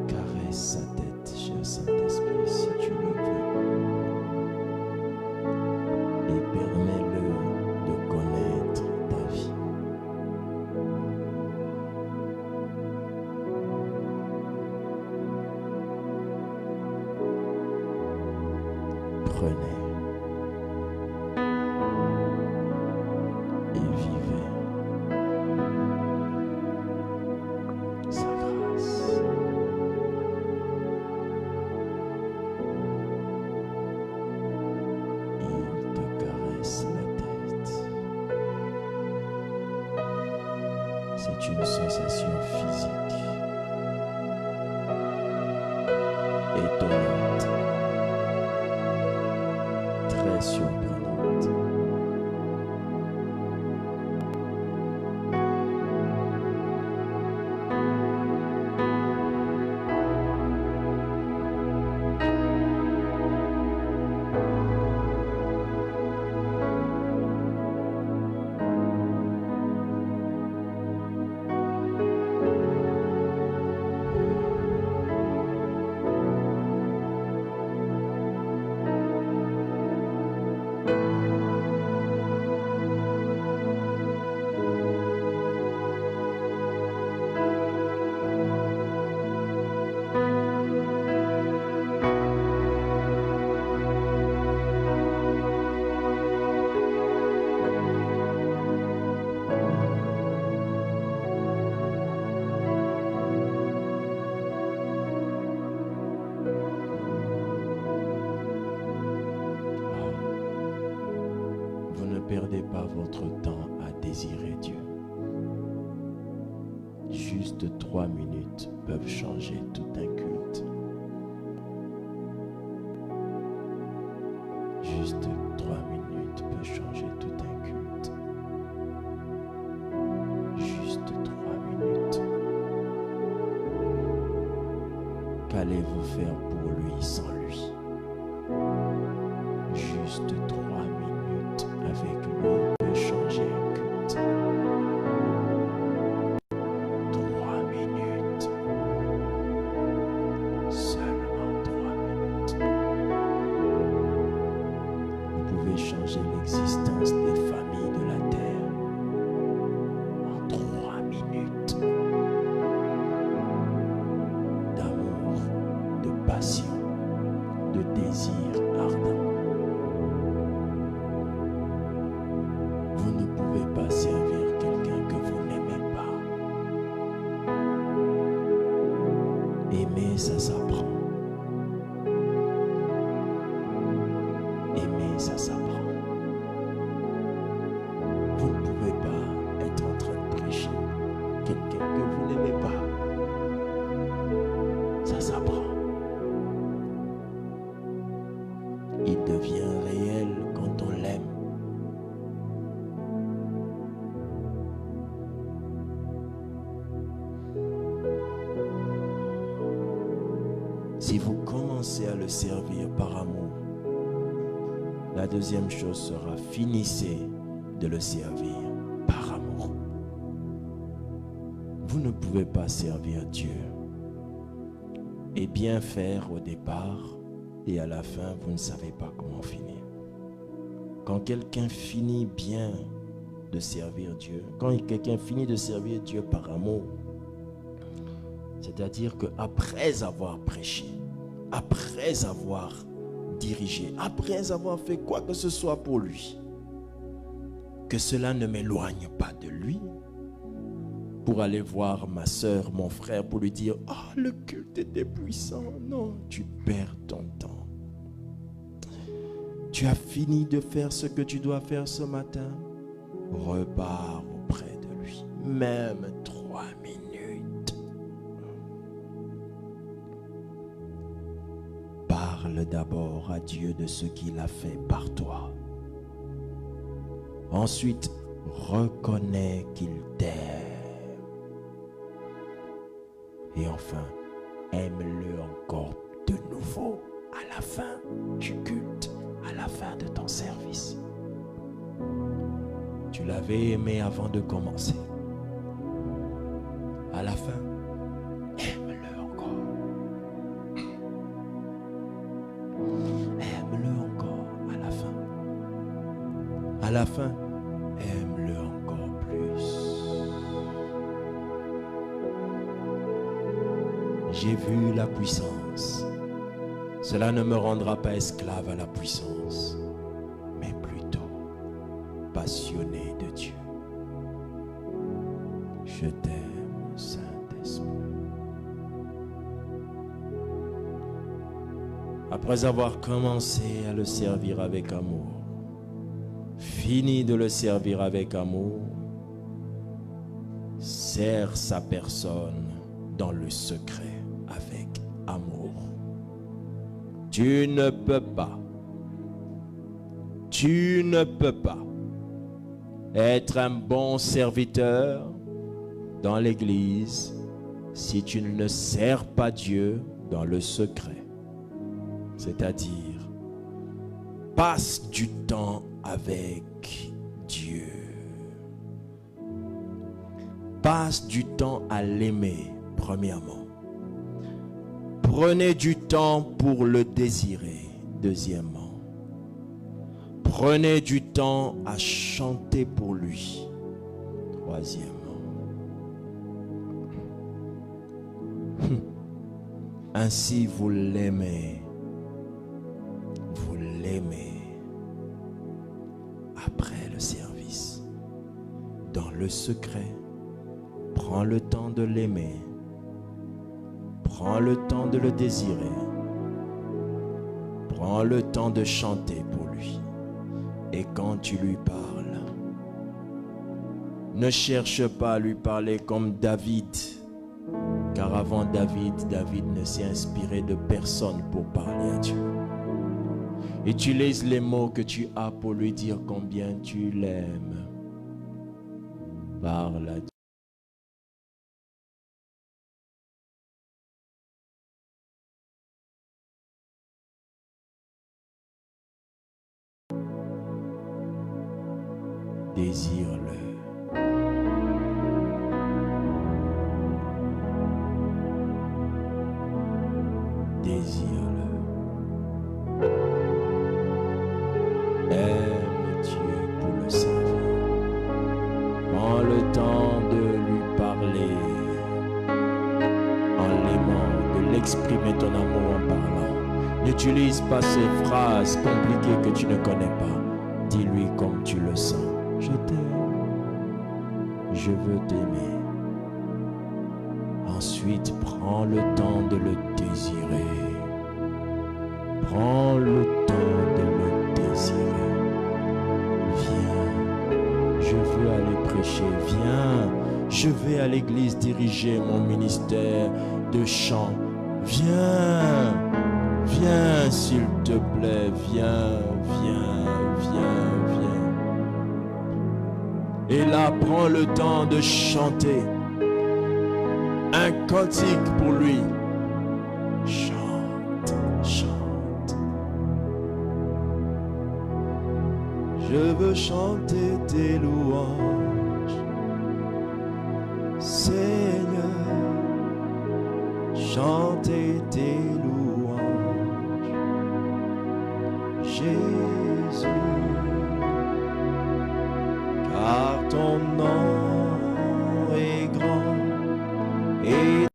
Caresse sa tête, cher Saint-Esprit, si tu le veux. Et permets-le de connaître ta vie. Prenez et vivez sa grâce. Il te caresse la tête. C'est une sensation physique étonnante, très surprenante. Vous ne perdez pas votre temps à désirer Dieu. Juste 3 minutes peuvent changer tout un culte. Juste 3 minutes peuvent changer tout un culte. Juste 3 minutes. Qu'allez-vous faire pour lui sans lui? Juste 3 minutes avec lui peut changer un culte. 3 minutes. Seulement 3 minutes. Vous pouvez changer l'existence des familles de la terre en 3 minutes. D'amour, de passion, de désir ardent. Vous ne pouvez pas servir quelqu'un que vous n'aimez pas. Aimer, ça s'apprend. Aimer, ça s'apprend. Vous ne pouvez pas être en train de prêcher quelqu'un que vous n'aimez pas. Ça s'apprend. Il devient réel quand on l'aime. Si vous commencez à le servir par amour, la deuxième chose sera finissez de le servir par amour. Vous ne pouvez pas servir Dieu et bien faire au départ et à la fin, vous ne savez pas comment finir. Quand quelqu'un finit bien de servir Dieu, quand quelqu'un finit de servir Dieu par amour, c'est-à-dire qu'après avoir prêché, après avoir dirigé, après avoir fait quoi que ce soit pour lui, que cela ne m'éloigne pas de lui, pour aller voir ma soeur, mon frère, pour lui dire « Ah, le culte était puissant. » Non, tu perds ton temps. Tu as fini de faire ce que tu dois faire ce matin. Repars auprès de lui. Même 3 minutes. Parle d'abord à Dieu de ce qu'il a fait par toi. Ensuite, reconnais qu'il t'aime. Et enfin, aime-le encore de nouveau à la fin du culte, à la fin de ton service. Tu l'avais aimé avant de commencer. À la fin, aime-le encore. Aime-le encore à la fin. À la fin, aime-le encore plus. J'ai vu la puissance. Cela ne me rendra pas esclave à la puissance, mais plutôt passionné de Dieu. Je t'aime, Saint-Esprit. Après avoir commencé à le servir avec amour, fini de le servir avec amour, sers sa personne dans le secret avec amour. Tu ne peux pas être un bon serviteur dans l'église si tu ne sers pas Dieu dans le secret. C'est-à-dire, passe du temps avec Dieu. Passe du temps à l'aimer, premièrement. Prenez du temps pour le désirer, deuxièmement. Prenez du temps à chanter pour lui, troisièmement. Ainsi vous l'aimez. Vous l'aimez après le service. Dans le secret, prends le temps de l'aimer. Prends le temps de le désirer. Prends le temps de chanter pour lui. Et quand tu lui parles, ne cherche pas à lui parler comme David. Car avant David ne s'est inspiré de personne pour parler à Dieu. Utilise les mots que tu as pour lui dire combien tu l'aimes. Parle à Dieu. Désire-le. Désire-le. Aime Dieu pour le servir. Prends le temps de lui parler en l'aimant, de l'exprimer ton amour en parlant. N'utilise pas ces phrases compliquées que tu ne connais pas. Dis-lui comme tu le sens. Je t'aime. Je veux t'aimer. Ensuite, prends le temps de le désirer. Prends le temps de le désirer. Viens, je veux aller prêcher. Viens, je vais à l'église diriger mon ministère de chant. Viens, viens s'il te plaît. Viens, viens, viens, viens. Et là, prends le temps de chanter un cantique pour lui. Chante, chante. Je veux chanter tes louanges, Seigneur. Chanter tes louanges, Jésus. Car ton nom